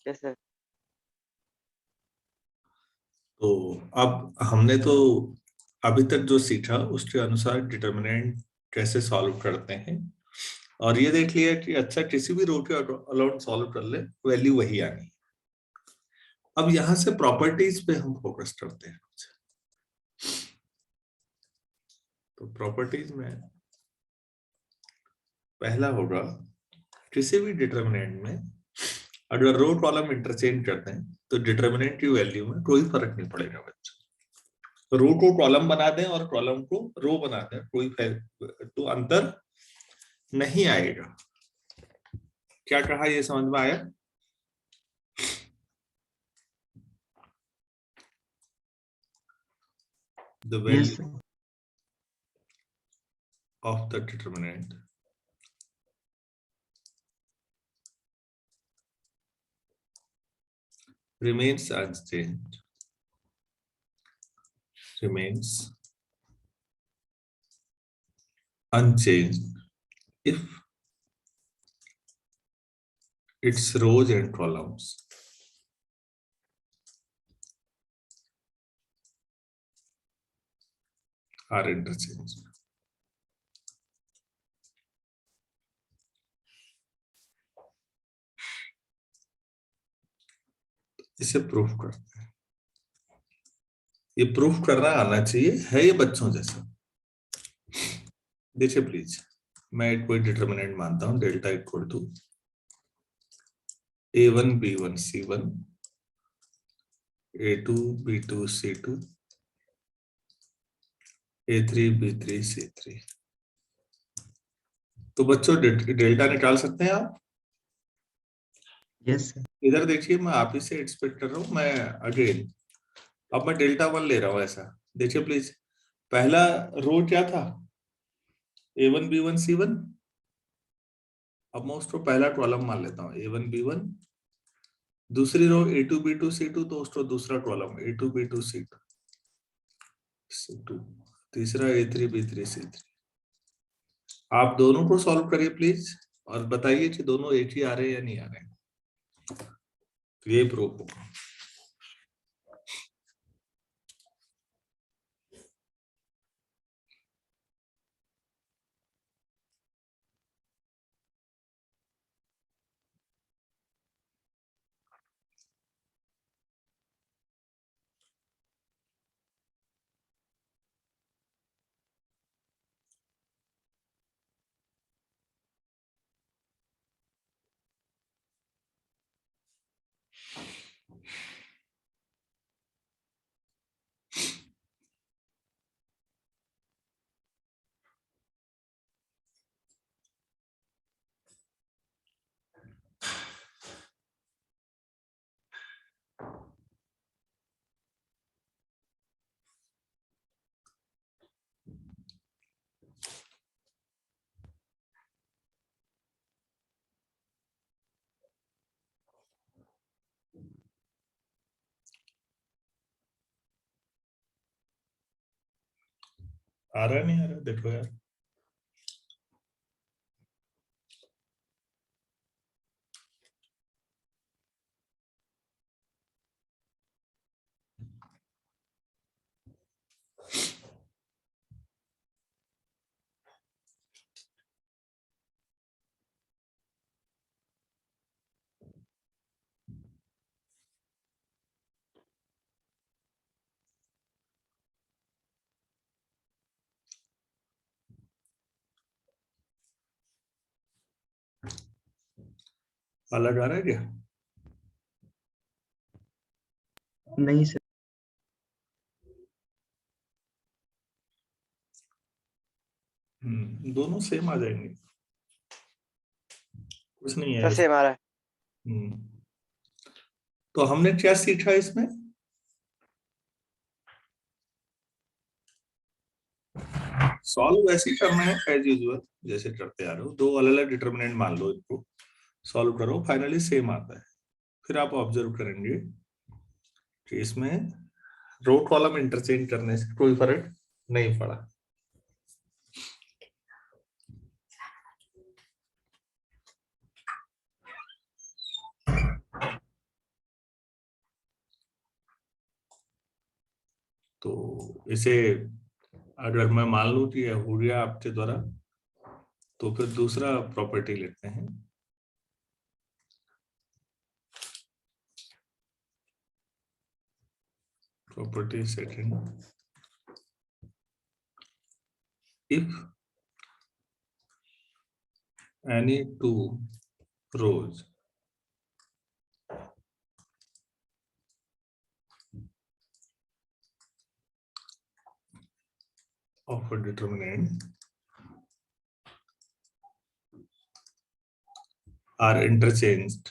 Yes sir. तो अब हमने तो अभी तक जो सीखा उसके अनुसार डिटर्मिनेंट कैसे सॉल्व करते हैं, और ये देख लिया कि अच्छा किसी भी रो के अलाउंड सॉल्व कर ले वैल्यू वही आनी। अब यहां से प्रॉपर्टीज पे हम फोकस करते हैं। तो प्रॉपर्टीज में पहला होगा, किसी भी डिटर्मिनेंट में अगर रो कॉलम इंटरचेंज करते हैं तो डिटर्मिनेंट की वैल्यू में कोई फर्क नहीं पड़ेगा बच्चों। रो को कॉलम बना दें और कॉलम को रो बना दें, कोई तो अंतर नहीं आएगा। क्या कहा, ये समझ में आया? The value of the determinant remains unchanged, if its rows and columns are interchanged. इसे प्रूफ करते हैं। ये प्रूफ करना आना चाहिए, है ये बच्चों जैसा। देखिए प्लीज, मैं कोई डिटर्मिनेंट मानता हूं, delta equal to A1 B1 C1 A2 B2 C2 A3 B3 C3। तो बच्चों डेल्टा निकाल सकते हैं आप? Yes sir. इधर देखिए, मैं आप ही से एक्सपेक्ट कर रहा हूं। मैं अगेन अब मैं डेल्टा 1 ले रहा हूं ऐसा। देखिए प्लीज, पहला रो क्या था? A1 B1 C1। अब मैं उसको पहला कॉलम मान लेता हूँ, A1 B1। दूसरी रो A2 B2 C2, तो उसको दूसरा कॉलम A2 B2 C2। तीसरा A3 B3 C3। आप दोनों को सॉल्व करिए प्लीज, और बताइए कि दोनों एक ही आ रहे हैं या नहीं आ रहे हैं। तो ये प्रूफ होगा। आ रहा है नहीं आ रहा? देखो यार, अलग आ रहा है क्या? नहीं सर। दोनों सेम आ जाएंगे, कुछ नहीं है सर इसमें। सेम आ रहा है। तो हमने क्या सीखा इसमें? सॉल्व वैसे ही करना है एज यूजुअल, जैसे करते आ रहे हो। दो अलग अलग डिटर्मिनेंट मान लो, इनको सॉल्व करो, फाइनली सेम आता है। फिर आप ऑब्जर्व करेंगे कि इसमें रो कॉलम इंटरचेंज करने से कोई फर्क नहीं पड़ा। तो इसे अगर मैं मान लूं कि यह हो गया आपके द्वारा, तो फिर दूसरा प्रॉपर्टी लेते हैं। Property second, if any two rows of a determinant are interchanged,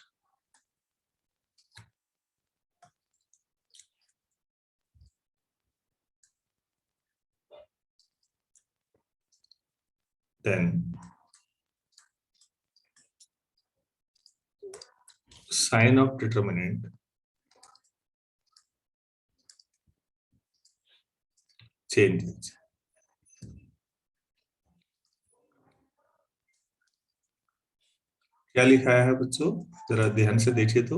then sign of determinant changes. क्या लिखा है बच्चों, जरा ध्यान से देखिए तो।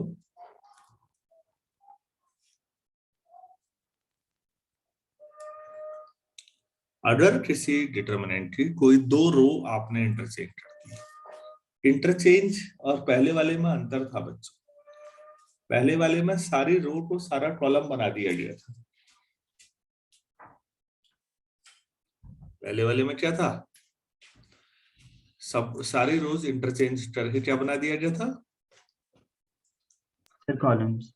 अगर किसी डिटरमिनेंट की कोई दो रो आपने इंटरचेंज कर दी, इंटरचेंज और पहले वाले में अंतर था बच्चों। पहले वाले में सारी रो को सारा कॉलम बना दिया गया था। पहले वाले में क्या था, सब सारी रोज इंटरचेंज करके क्या बना दिया गया था, सर कॉलम्स।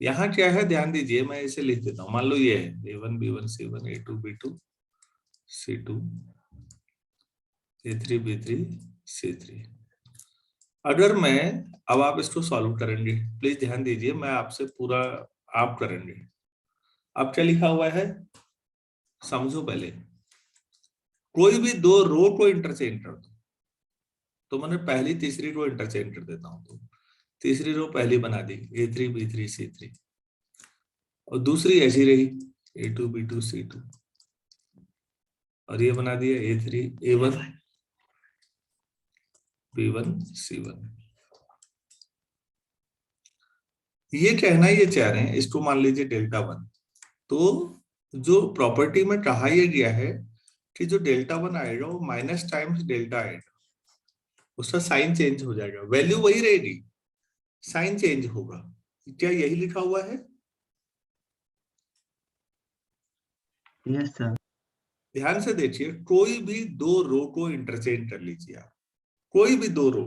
यहाँ क्या है ध्यान दीजिए, मैं इसे लिख देता हूँ। मान लो ये है A1 B1 C1 A2 B2 C2 A3 B3 C3। अगर मैं, अब आप इसको सॉल्व करेंगे, प्लीज ध्यान दीजिए, मैं आपसे पूरा आप करेंगे। अब क्या लिखा हुआ है समझो पहले। कोई भी दो रो को इंटरचेंज कर दो, तो मैंने पहली तीसरी रो इंटरचेंज कर देता हूं, तो तीसरी रो पहली बना दी A3 B3 C3, और दूसरी ऐसी रही A2 B2 C2, और ये बना दिया A3 A1 B1 C1। ये कहना ये चाह रहे हैं, इसको मान लीजिए डेल्टा वन। तो जो प्रॉपर्टी में कहा यह गया है कि जो डेल्टा वन आएगा वो माइनस टाइम्स डेल्टा आएगा, उसका साइन चेंज हो जाएगा, वैल्यू वही रहेगी, साइन चेंज होगा। क्या यही लिखा हुआ है? Yes sir. ध्यान से देखिए, कोई भी दो रो को इंटरचेंज कर लीजिए आप, कोई भी दो रो,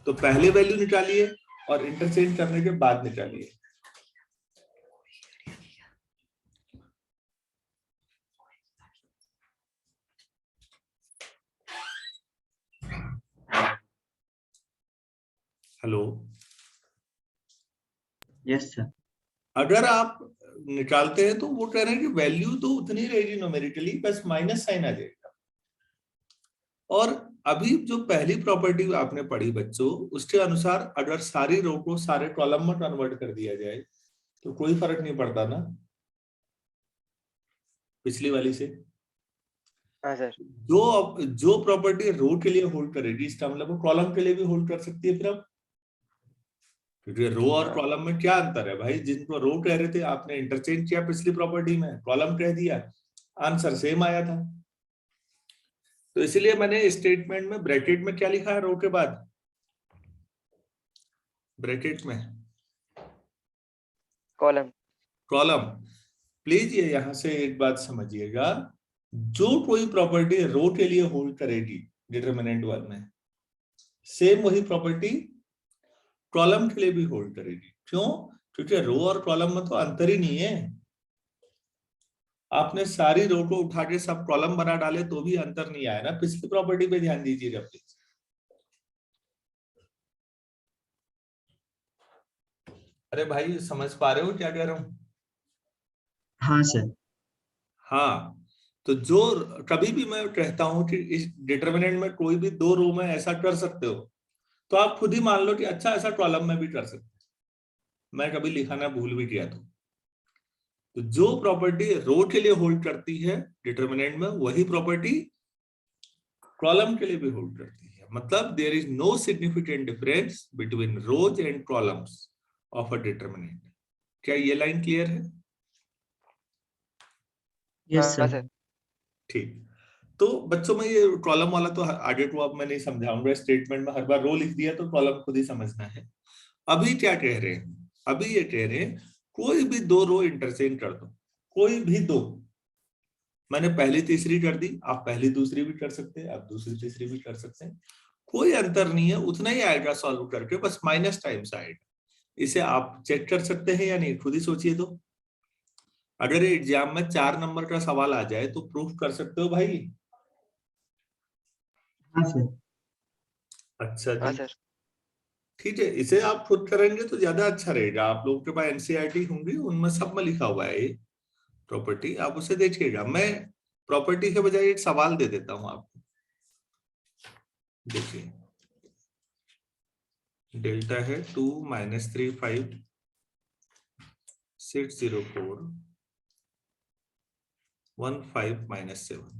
तो पहले वैल्यू निकालिए और इंटरचेंज करने के बाद निकालिए। Hello, yes sir. अगर आप निकालते हैं तो वो कह रहे हैं कि वैल्यू तो उतनी रहेगी न्यूमेरिकली, बस माइनस साइन आ जाएगा। और अभी जो पहली प्रॉपर्टी आपने पढ़ी बच्चों, उसके अनुसार अगर सारी रो को सारे कॉलम में कन्वर्ट कर दिया जाए तो कोई फर्क नहीं पड़ता ना पिछली वाली से। हाँ सर। जो प्रॉपर्टी रो के लिए होल्ड करेगी, इसका मतलब वो कॉलम के लिए भी होल्ड कर सकती है फिर अब, क्योंकि रो और कॉलम में क्या अंतर है भाई? जिनको रो कह रहे थे आपने इंटरचेंज किया पिछली प्रॉपर्टी में, कॉलम कह दिया, आंसर सेम आया था। तो इसलिए मैंने स्टेटमेंट में ब्रैकेट में क्या लिखा है रो के बाद, ब्रैकेट में कॉलम। कॉलम। प्लीज ये यहां से एक बात समझिएगा, जो कोई प्रॉपर्टी रो के लिए होल्ड करेगी डिटरमिनेंट वन में, सेम वही प्रॉपर्टी कॉलम के लिए भी होल्ड करेगी। क्यों? क्योंकि रो और कॉलम में तो अंतर ही नहीं है। आपने सारी रो को उठा के सब कॉलम बना डाले तो भी अंतर नहीं आया ना। पिछली प्रॉपर्टी पे ध्यान दीजिएगा प्लीज। अरे भाई समझ पा रहे हो क्या कह रहा हूं? हाँ सर। हाँ, तो जो कभी भी मैं कहता हूं कि इस डिटरमिनेंट में कोई भी दो रो में ऐसा कर सकते हो, तो आप खुद ही मान लो कि अच्छा ऐसा कॉलम में भी कर सकते हो। मैं कभी लिखाना भूल भी गया तो जो प्रॉपर्टी रो के लिए होल्ड करती है डिटरमिनेंट में, वही प्रॉपर्टी कॉलम के लिए भी होल्ड करती है। मतलब there is no significant difference between rows and columns of a determinant. क्या ये लाइन क्लियर है? यस हाँ सर। सर। ठीक, तो बच्चों में ये कॉलम वाला तो आगे टू अब मैं नहीं समझाऊंगा, स्टेटमेंट में हर बार रो लिख दिया तो कॉलम खुद ही समझना है। अभी क्या कह रहे हैं, अभी ये कह रहे हैं कोई भी दो रो इंटरचेंज कर दो, कोई भी दो। मैंने पहली तीसरी कर दी, आप पहली दूसरी भी कर सकते हैं, आप दूसरी तीसरी भी कर सकते हैं, कोई अंतर नहीं है, उतना ही आएगा सॉल्व करके, बस माइनस टाइम्स आएगा। इसे आप चेक कर सकते हैं या नहीं, खुद ही सोचिए। तो अगर एग्जाम में 4 नंबर का सवाल आ जाए तो प्रूफ कर सकते हो भाई? हाँ सर। अच्छा हाँ जी, सर। ठीक है, इसे आप खुद करेंगे तो ज्यादा अच्छा रहेगा। आप लोगों के पास एनसीईआरटी होंगी, उनमें सब में लिखा हुआ है ये प्रॉपर्टी, आप उसे देखिएगा। मैं प्रॉपर्टी के बजाय एक सवाल दे देता हूं आपको, देखिए। डेल्टा है 2 - 3 5 6 0 4 1 5 - 7।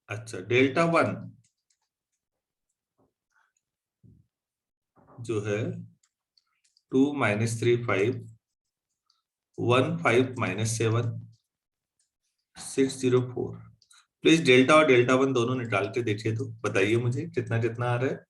अच्छा, डेल्टा 1 जो है 2 - 3 5 1 5 - 7 6 0 4। प्लीज डेल्टा और डेल्टा 1 दोनों निकाल के देखिए, तो बताइए मुझे कितना कितना आ रहा है।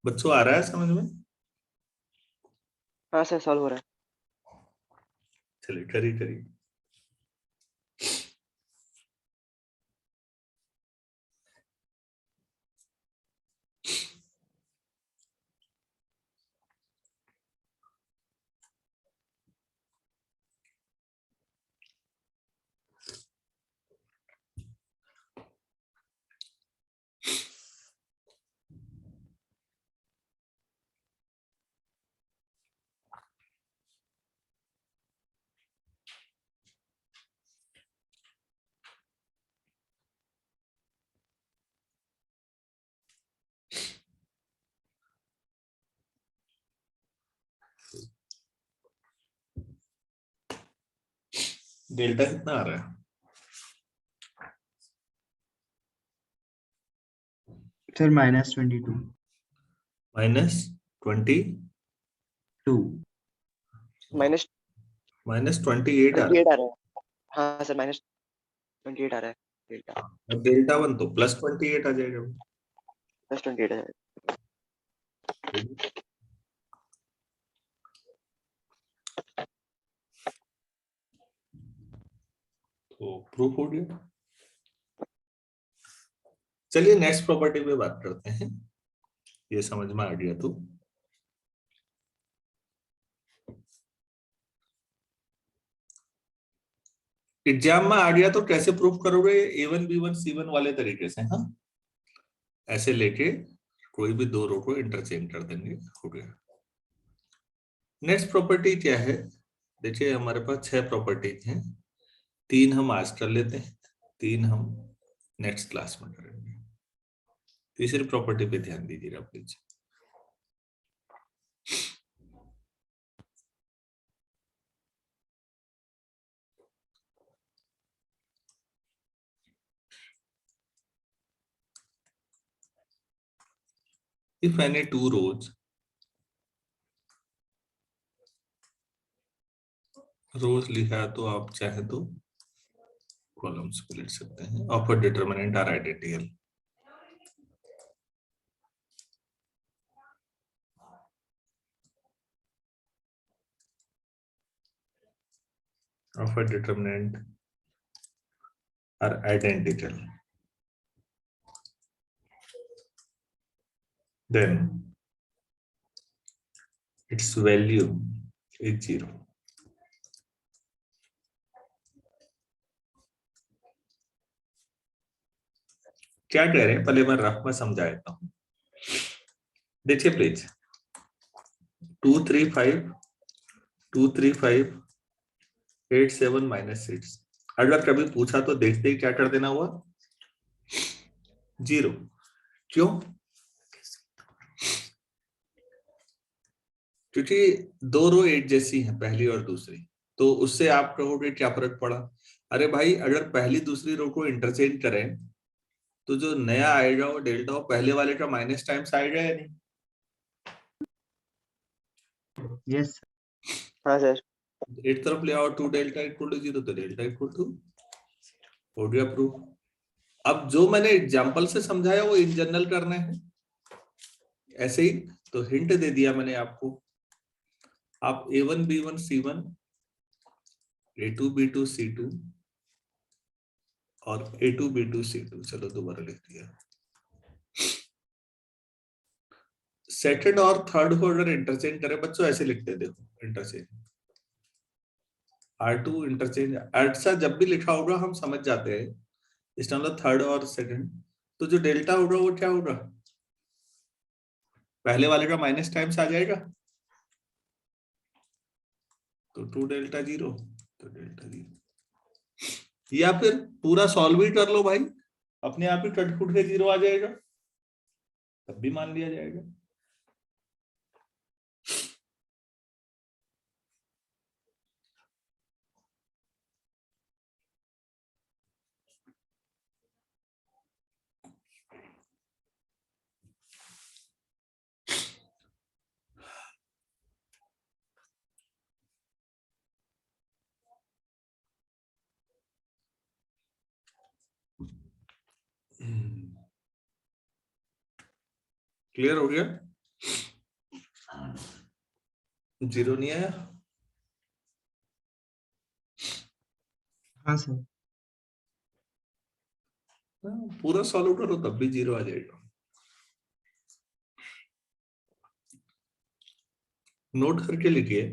बच्चों आ रहा है समझ में? हाँ सर, सॉल्व हो रहा है। चलिए करिए करिए। डेल्टा कितना आ रहा है? सर -22 -20 2। -28 -28 आ आ रहा रहा है। हाँ सर, -28 आ रहा है डेल्टा। है। अब डेल्टा 1 तो +28 आ जाएगा। +28 है। तो प्रूफ हो गया। चलिए नेक्स्ट प्रॉपर्टी पे बात करते हैं, ये समझ में आ गया तो। एग्जाम में आ गया तो कैसे प्रूफ करोगे? A1 B1 C1 वाले तरीके से, हाँ, ऐसे लेके कोई भी दो रो को इंटरचेंज कर देंगे, हो गया। नेक्स्ट प्रॉपर्टी क्या है? देखिए हमारे पास 6 प्रॉपर्टीज हैं, 3 हम आज कर लेते हैं, 3 हम नेक्स्ट क्लास में करेंगे। तीसरी प्रॉपर्टी पे ध्यान दीजिएगा प्लीज। If any two रोज लिखा है तो आप चाहे तो कॉलम्स को लिख सकते हैं। Of a determinant are identical. Of a determinant are identical, then its value is 0. क्या कह रहे हैं पहले मैं रफ में समझा देता हूं। देखिए प्लीज 235 -6 अगर कभी पूछा तो देखते ही क्या कर देना हुआ 0। क्यों? क्योंकि दो रो एक जैसी हैं, पहली और दूसरी, तो उससे आप कहोगे क्या फर्क पड़ा। अरे भाई अगर पहली दूसरी रो को इंटरचेंज करें तो जो नया आएगा वो डेल्टा वो पहले वाले का माइनस टाइम्स आएगा या नहीं? Yes, sir. हाँ सर। एक तरफ ले आओ 2 डेल्टा इक्वल टू 0 तो डेल्टा इक्वल टू हो गया प्रूफ। अब जो मैंने एग्जांपल से समझाया वो इन जनरल करना है ऐसे ही, तो हिंट दे दिया मैंने आपको। आप A1 B1 C1 A2 B2 C2 और A2 B2 C2 चलो दोबारा लिख दिया। सेकंड और थर्ड को अगर इंटरचेंज करें बच्चों ऐसे लिखते हैं, देखो इंटरचेंज R2 इंटरचेंज ऐसा जब भी लिखा होगा हम समझ जाते हैं इसका मतलब थर्ड और सेकंड, तो जो डेल्टा होगा वो क्या होगा पहले वाले का माइनस टाइम्स आ जाएगा तो 2 डेल्टा 0 तो डेल्टा 0, या फिर पूरा सॉल्व ही कर लो भाई, अपने आप ही कट फुट के 0 आ जाएगा तब भी मान लिया जाएगा। क्लियर हो गया? 0 नहीं आया? हाँ सर। पूरा सॉल्व करो तब भी 0 आ जाएगा। नोट करके लिखिए,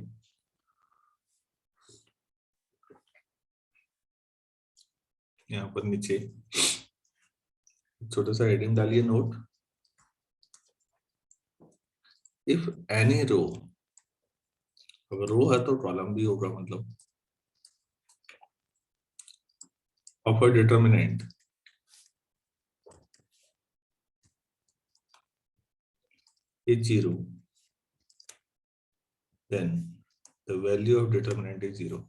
यहाँ पर नीचे छोटा सा हेडिंग डालिए नोट। इफ एनी रो, अगर रो है तो कॉलम भी होगा, मतलब of a determinant is 0, then the value of determinant is 0.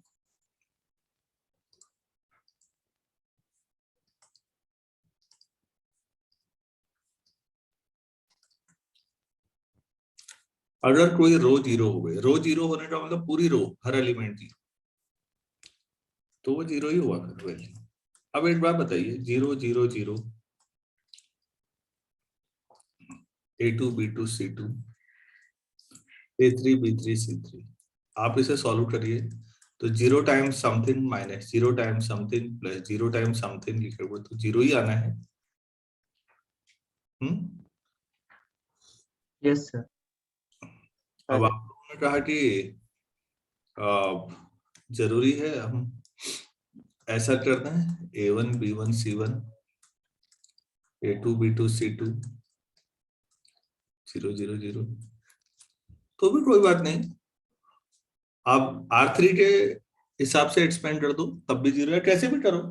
अगर कोई रो 0 हो गए, रो 0 होने का मतलब पूरी रो हर एलिमेंट 0, तो वो 0 ही हुआ कर वैल्यू। अब एक बात बताइए 0 0 0 A2 B2 C2 A3 B3 C3, आप इसे सॉल्व करिए तो 0 times something minus 0 times something plus 0 times something लिखोगे तो 0 ही आना है। Yes, sir. अब आप लोगों ने कहा कि जरूरी है हम ऐसा करना है A1 B1 C1 A2 B2 C2 0 0 0, तो भी कोई बात नहीं, आप R3 के हिसाब से एक्सपेंड कर दो तब भी 0 है, कैसे भी करो।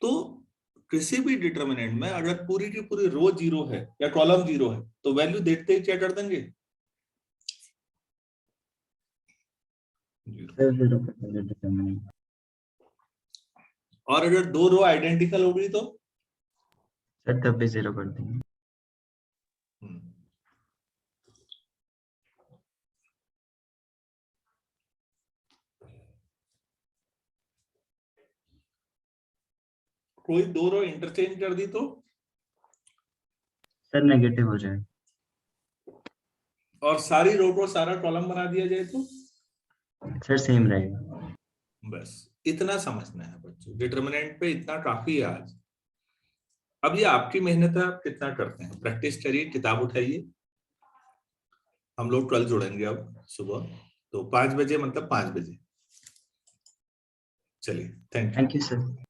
तो किसी भी डिटरमिनेंट में अगर पूरी की पूरी रो 0 है या कॉलम 0 है तो वैल्यू देखते ही क्या कर देंगे 0। Sir, 0 कर देंगे determinant. और अगर दो रो आइडेंटिकल होगी तो सर तब भी 0 कर देंगे। कोई दो रो इंटरचेंज कर दी तो सर नेगेटिव हो जाए। और सारी रो को सारा कॉलम बना दिया जाए तो सर सेम रहेगा। बस इतना समझना है बच्चों, डिटरमिनेंट पे इतना काफी है आज। अब ये आपकी मेहनत है, आप कितना करते हैं, प्रैक्टिस करिए, किताब उठाइए हम लोग 12 जोड़ेंगे अब सुबह, तो 5 बजे मतलब 5 बजे। चलिए, thank you. Thank you sir.